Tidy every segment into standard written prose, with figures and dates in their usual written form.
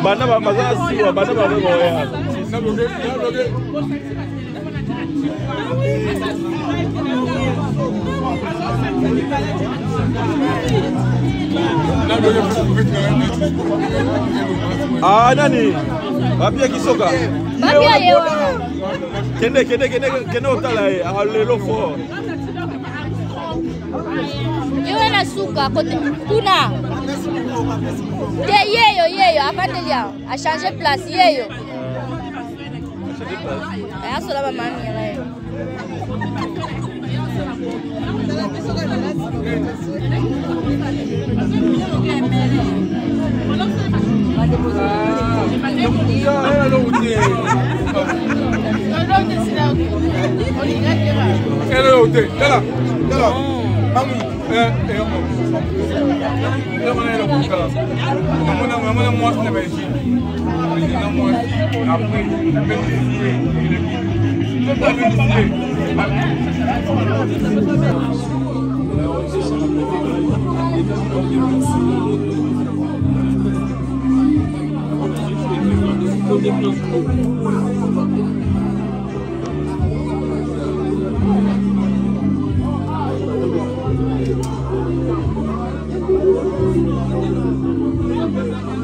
Bana bazasiwa bana baboya ah nani babia kisoka babia yewa kende otala lelo fo yewa na suka kote kuna te yeyo apandelia a changer place yeyo aya sola ba mami yala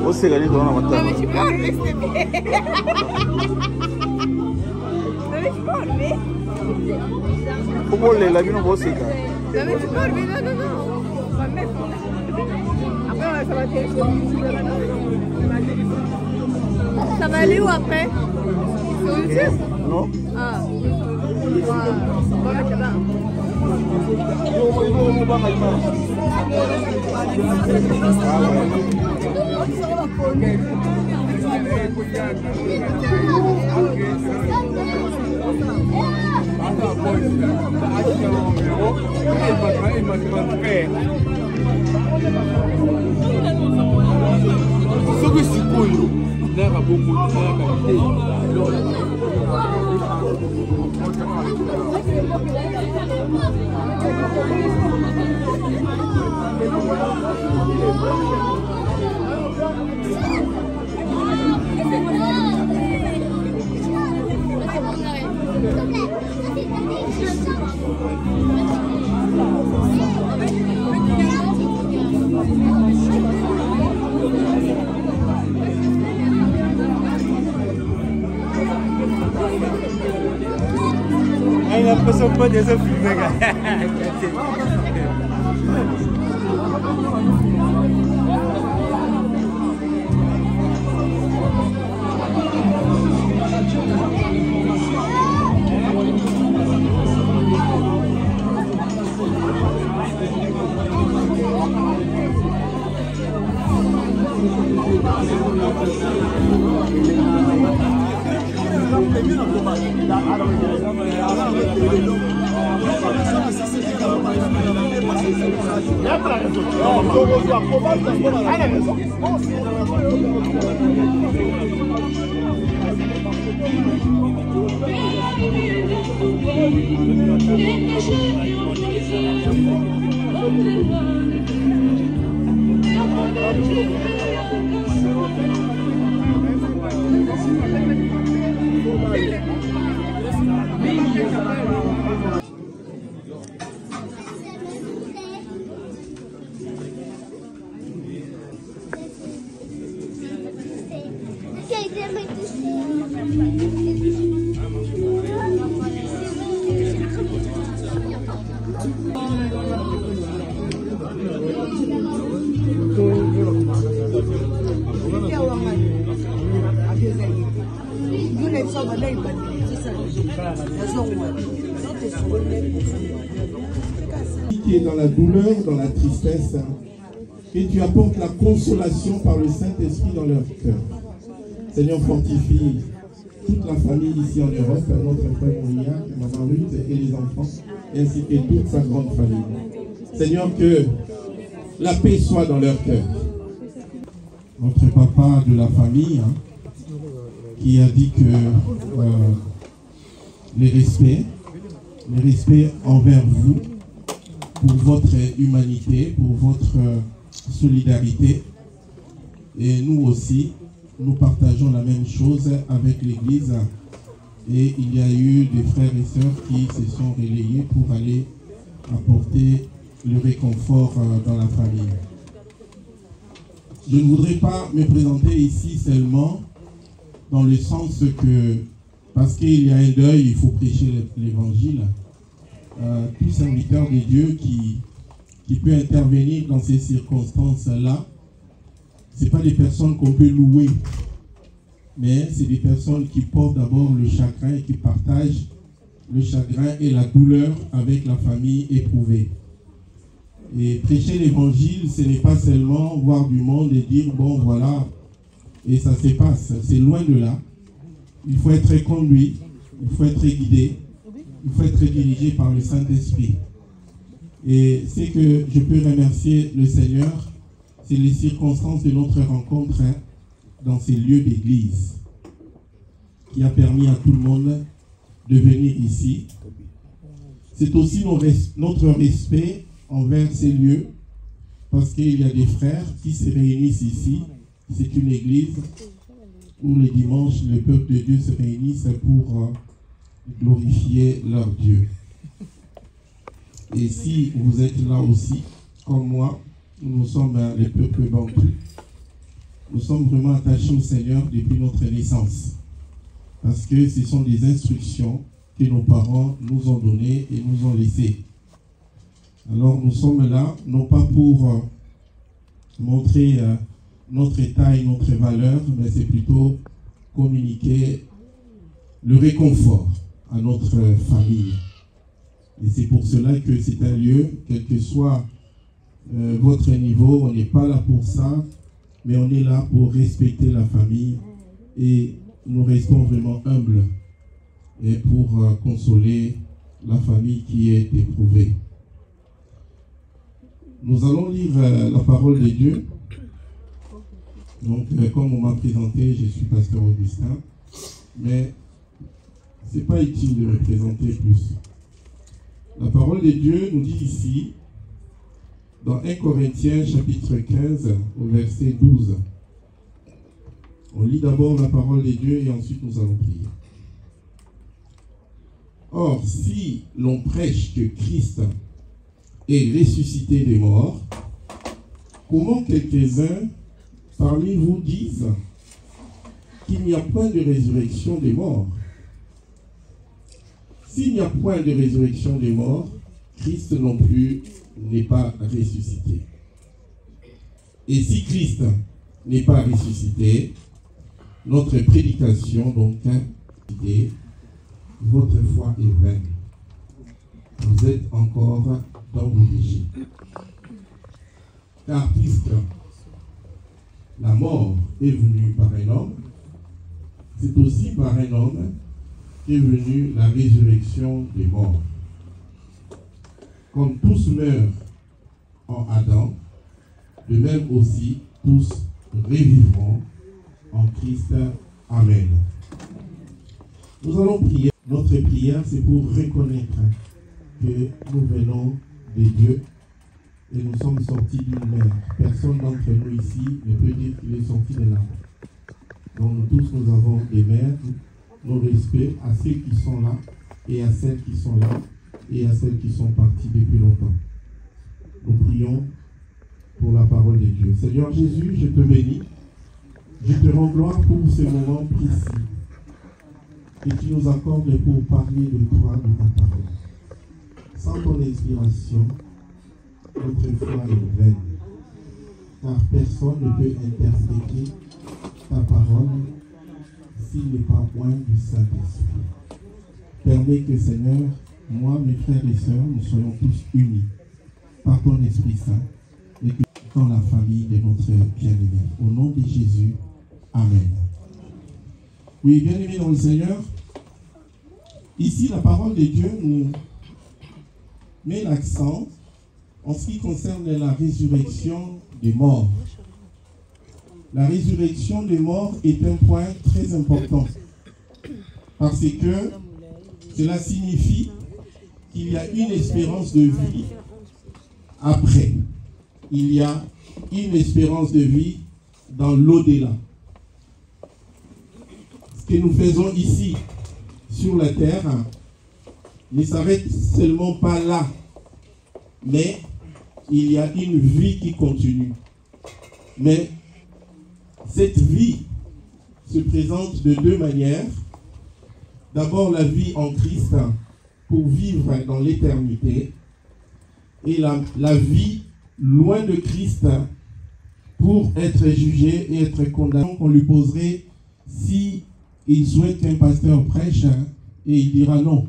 Você ganha dona matando. Como le la vino você cara? Ça va aller où après? Non. Ah. pas des œufs fumés. Qui est dans la douleur, dans la tristesse, que tu apportes la consolation par le Saint-Esprit dans leur cœur. Seigneur, fortifie toute la famille ici en Europe, notre frère Mouniac, Maman Ruth et les enfants, ainsi que toute sa grande famille. Seigneur, que la paix soit dans leur cœur. Notre papa de la famille, qui a dit que les respects envers vous, pour votre humanité, pour votre solidarité. Et nous aussi, nous partageons la même chose avec l'Église. Et il y a eu des frères et sœurs qui se sont relayés pour aller apporter le réconfort dans la famille. Je ne voudrais pas me présenter ici seulement dans le sens que, parce qu'il y a un deuil, il faut prêcher l'évangile. Tout serviteur de Dieu qui peut intervenir dans ces circonstances-là, ce n'est pas des personnes qu'on peut louer, mais c'est des personnes qui portent d'abord le chagrin et qui partagent le chagrin et la douleur avec la famille éprouvée. Et prêcher l'évangile, ce n'est pas seulement voir du monde et dire, bon voilà, et ça se passe. C'est loin de là. Il faut être conduit, il faut être guidé, il faut être dirigé par le Saint-Esprit. Et c'est que je peux remercier le Seigneur, c'est les circonstances de notre rencontre dans ces lieux d'église qui a permis à tout le monde de venir ici. C'est aussi notre respect envers ces lieux, parce qu'il y a des frères qui se réunissent ici. C'est une église où le dimanche, le peuple de Dieu se réunissent pour glorifier leur Dieu. Et si vous êtes là aussi, comme moi, nous sommes les peuples bantous. Nous sommes vraiment attachés au Seigneur depuis notre naissance. Parce que ce sont des instructions que nos parents nous ont données et nous ont laissées. Alors nous sommes là, non pas pour montrer notre état et notre valeur, mais c'est plutôt communiquer le réconfort à notre famille. Et c'est pour cela que c'est un lieu, quel que soit votre niveau, on n'est pas là pour ça, mais on est là pour respecter la famille et nous restons vraiment humbles et pour consoler la famille qui est éprouvée. Nous allons lire la parole de Dieu. Donc, comme on m'a présenté, je suis pasteur Augustin, mais ce n'est pas utile de me présenter plus. La parole de Dieu nous dit ici, dans 1 Corinthiens chapitre 15, au verset 12. On lit d'abord la parole de Dieu et ensuite nous allons prier. Or, si l'on prêche que Christ est ressuscité des morts, comment quelques-uns parmi vous disent qu'il n'y a pas de résurrection des morts? s'il n'y a point de résurrection des morts, Christ non plus n'est pas ressuscité. Et si Christ n'est pas ressuscité, notre prédication, donc, votre foi est vaine. Vous êtes encore dans vos péchés. Car puisque la mort est venue par un homme, c'est aussi par un homme qu'est venue la résurrection des morts. Comme tous meurent en Adam, de même aussi tous revivront en Christ. Amen. Nous allons prier. Notre prière, c'est pour reconnaître que nous venons de Dieu et nous sommes sortis d'une mère. Personne d'entre nous ici ne peut dire qu'il est sorti de là. Donc nous tous, nous avons des mères. Nos respects à ceux qui sont là et à celles qui sont là et à celles qui sont parties depuis longtemps. Nous prions pour la parole de Dieu. Seigneur Jésus, je te bénis. Je te rends gloire pour ce moment précis que tu nous accordes pour parler de toi, de ta parole. Sans ton inspiration, notre foi est vaine, car personne ne peut interpréter ta parole s'il n'est pas loin du Saint-Esprit. Permets que, Seigneur, moi, mes frères et sœurs, nous soyons tous unis par ton Esprit Saint et que dans la famille de notre bien-aimé. Au nom de Jésus, Amen. Oui, bien-aimés dans le Seigneur, ici, la parole de Dieu nous met l'accent en ce qui concerne la résurrection des morts. La résurrection des morts est un point très important parce que cela signifie qu'il y a une espérance de vie après. Il y a une espérance de vie dans l'au-delà. Ce que nous faisons ici sur la terre ne s'arrête seulement pas là, mais il y a une vie qui continue. Mais cette vie se présente de deux manières. D'abord, la vie en Christ pour vivre dans l'éternité et la vie loin de Christ pour être jugé et être condamné. On lui poserait si il souhaite qu'un pasteur prêche et il dira non.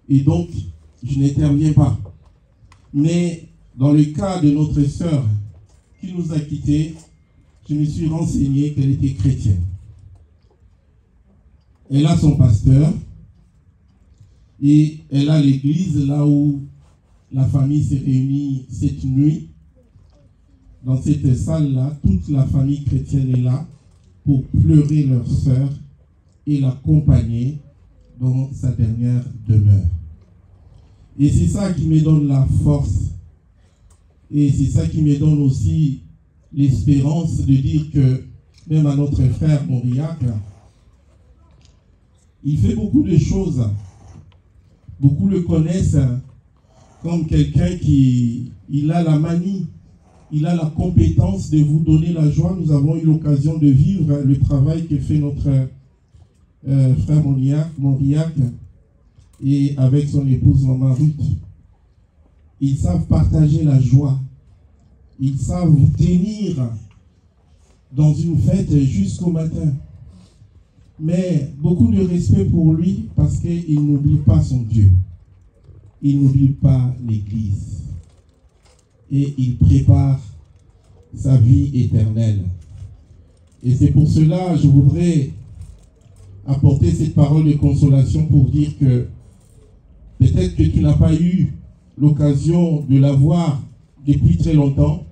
Et donc, je n'interviens pas. Mais dans le cas de notre sœur qui nous a quittés, je me suis renseigné qu'elle était chrétienne. Elle a son pasteur et elle a l'église là où la famille s'est réunie cette nuit. Dans cette salle-là, toute la famille chrétienne est là pour pleurer leur sœur et l'accompagner dans sa dernière demeure. Et c'est ça qui me donne la force. Et c'est ça qui me donne aussi l'espérance de dire que même à notre frère Mauriac, il fait beaucoup de choses. Beaucoup le connaissent comme quelqu'un qui a la manie, il a la compétence de vous donner la joie. Nous avons eu l'occasion de vivre le travail que fait notre frère Mauriac et avec son épouse Maman Ruth. Ils savent partager la joie. Ils savent tenir dans une fête jusqu'au matin. Mais beaucoup de respect pour lui parce qu'il n'oublie pas son Dieu. Il n'oublie pas l'Église. Et il prépare sa vie éternelle. Et c'est pour cela que je voudrais apporter cette parole de consolation pour dire que peut-être que tu n'as pas eu l'occasion de la voir depuis très longtemps,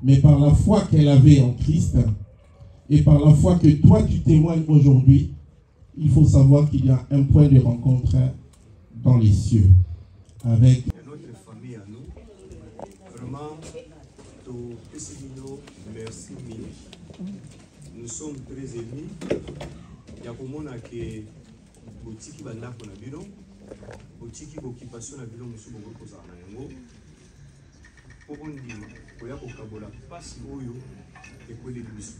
mais par la foi qu'elle avait en Christ et par la foi que toi tu témoignes aujourd'hui, il faut savoir qu'il y a un point de rencontre dans les cieux avec notre famille à nous. Vraiment, merci mille. Nous sommes très émus. Il y a comme on a que boutique banda pour la bidon, boutique occupation la bidon monsieur bongo pour ça na yango. Pour on dit, pour y a kabola passe oyo et pour les bus.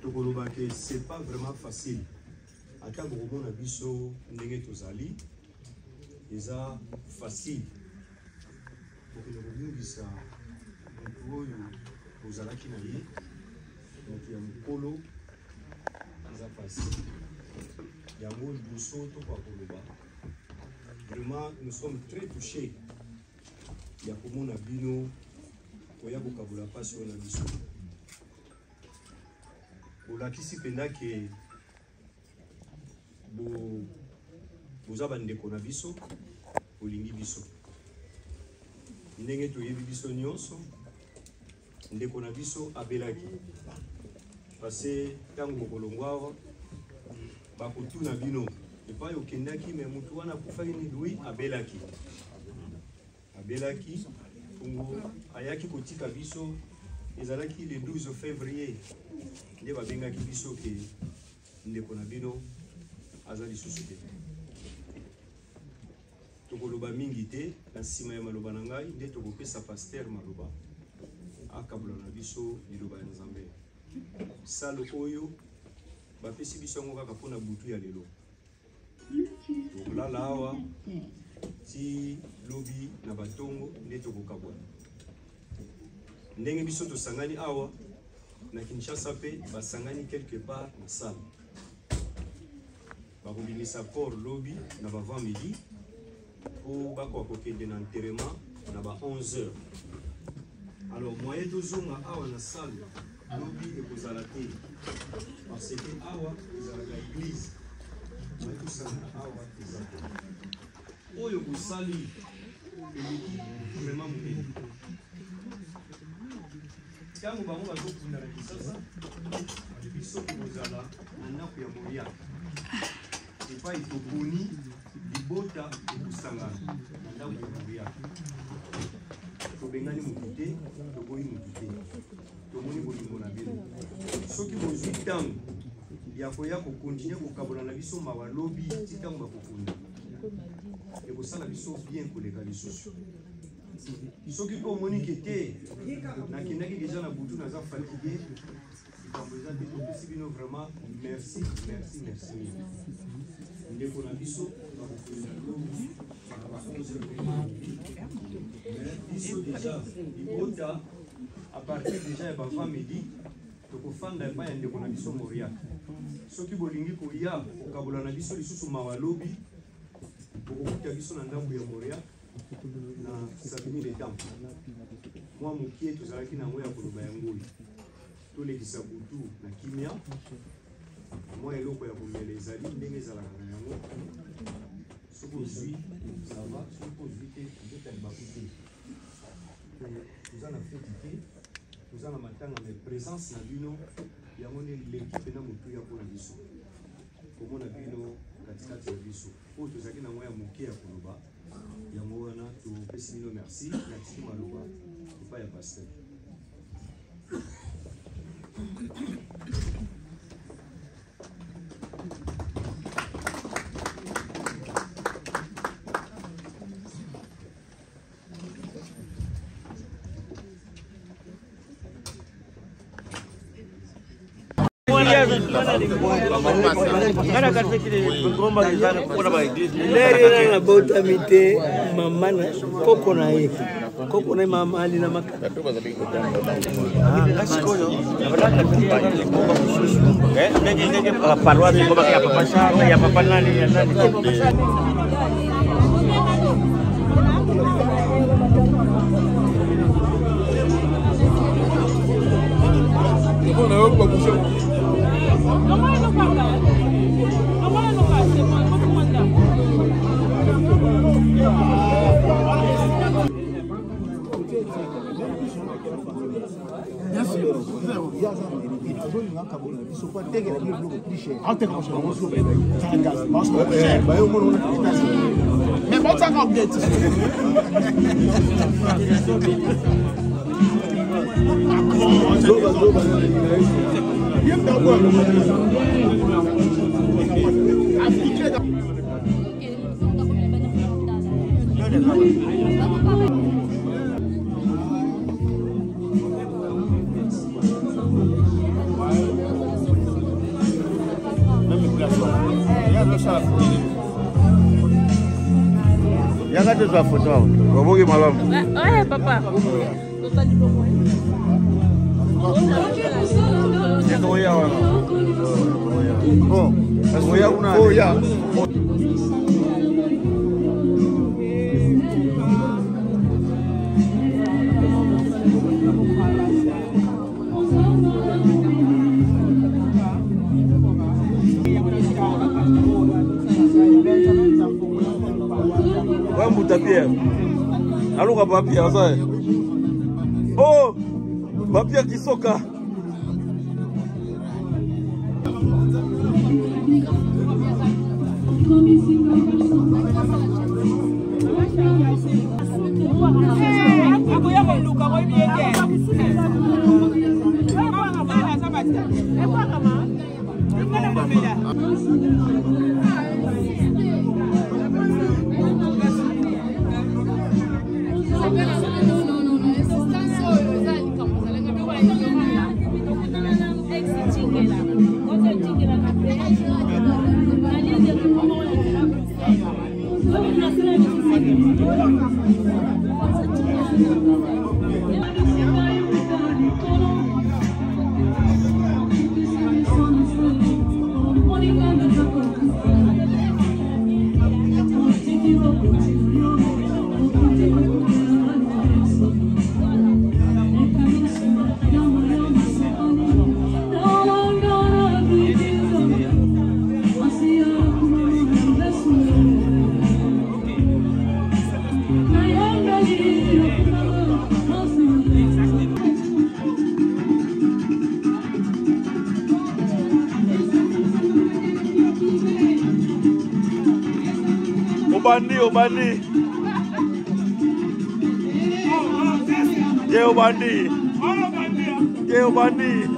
Tokoloba que c'est pas vraiment facile ata bokomona biso ndenge tozali eza facile okende kobungisa motu oyo ozalaki na ye moto ya mokolo eza facile yango liboso tokoka koloba vraiment nous sommes très touchés ya komona bino koya kokabola mpasi oyo na biso bolakisi mpenza ke boza bandeko na biso bolingi biso ndenge toyebi biso nyonso ndeko na biso abelaki parce ntango bokolongwa awa bakotuna bino epai okendaki me motu wana akufaki ni lui abelaki tungo ayaki kotika biso ezalaki le 12 février nde babengaki biso ke ndeko na bino aza lisusu te tokoloba mingi te na nsima ya maloba na ngai nde tokopesa paster maloba akabola na biso liloba ya nzambe salo oyo bapesi biso yango kaka mpona butu ya lelo tokolala awa ti lobi na batongo nde tokokabola ndenge biso tosangani awa na Kinshasa pe basangani quelque part na salle bakobimisa port lobi na bavant midi po bakoka kokende na enterrement na ba 11h alors moyen tozonga awa na salle lobi ekozala te parce que awa ezalaka église moyen tosangana awa eza te oyo kosali eleki vraiment monene ntango bango bazokunda na Kisasa biso kozala na ndako ya Moria epai toponi libota ekosangana na ndako ya Moria tobengani motu te toboyi motu te tomoni bolingo na bino soki bozwi ntango ya koya kokontinue kokabola na biso mawa lobi ti ntango bakokunda ekosala biso bien koleka lisusu soki mpo omoni ke te nakendaki deja na butu naza fatigue likambo eza te topesi bino vraiment merci ndeko na biso bakokunda lobi biso deja libota a partir deja ya bavant midi tokofanda epai ya ndeko na biso Moria soki bolingi koya kokabola na biso lisusu mawa lobi bokokuta biso na ndako ya Moria na Savigny le Temple mwa mokie tozalaki nango ya koloba ya ngoi tolekisa butu na kimia mwa eloko ya komela ezali ndenge ezalaka na yango soki ozwi sava soki ozwi te ezotali bakute toza na feti te toza na matanga me présence na bino yango nde leki mpena motuya mpona biso komona bino katikati ya biso oyo tozalaki nango ya moke ya koloba yango wana topesi bino merci natiki maloba epai ya paster Nderi na bota mite mama na koko na ye koko na mama ali na maka kasi koyo ndenge paroisse ko bakia papa shaka ya papa nani ya nani Yaka tu za photo hapo. Waboge malamu. Ouais, papa. Ndio ya wana. Oh, ngoya una. Oh ya. Tapia. Aluka papia wasae. Oh! Papia kisoka. Obandi. Je Obandi.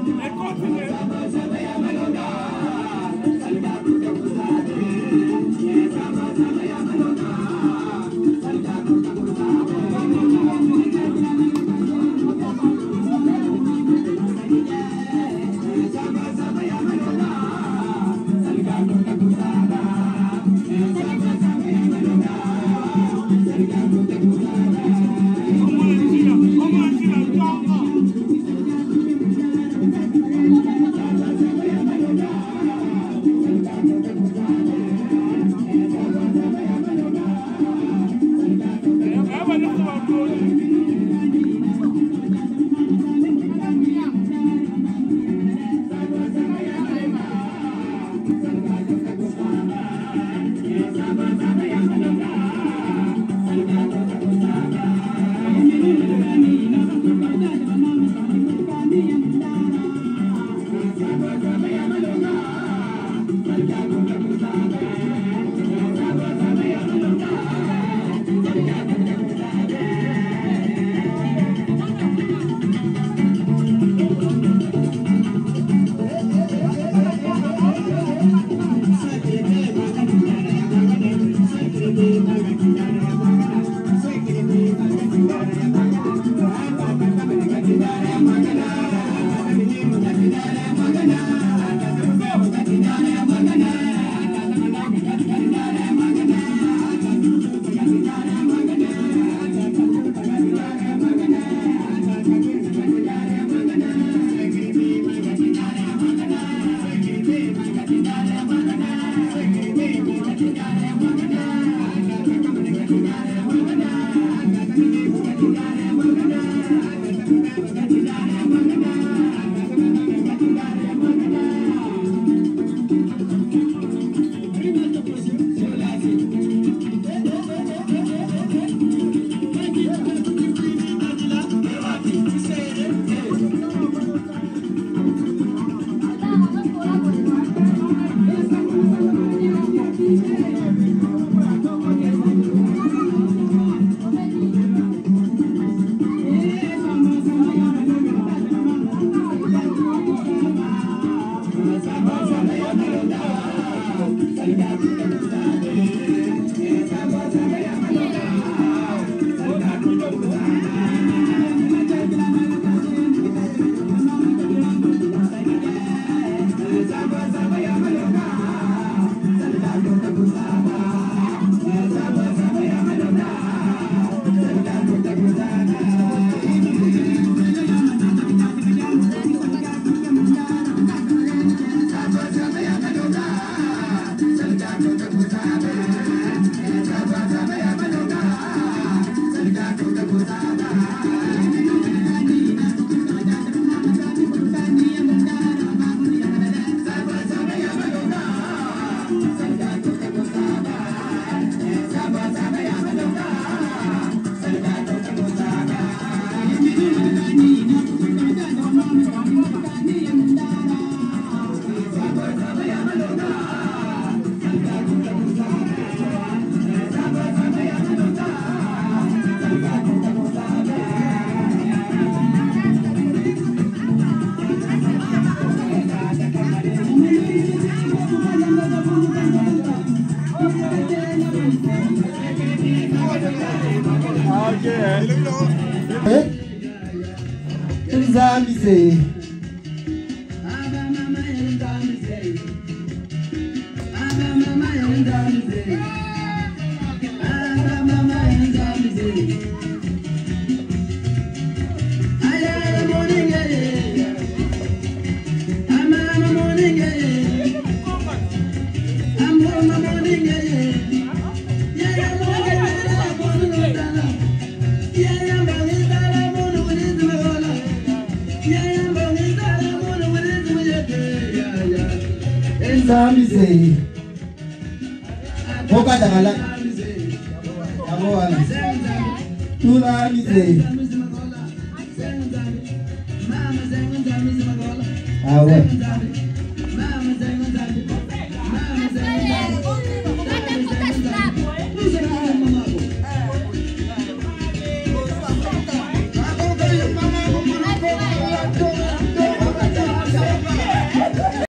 Nzambi Nzambi Boka dangala Amoa Tula mize Awe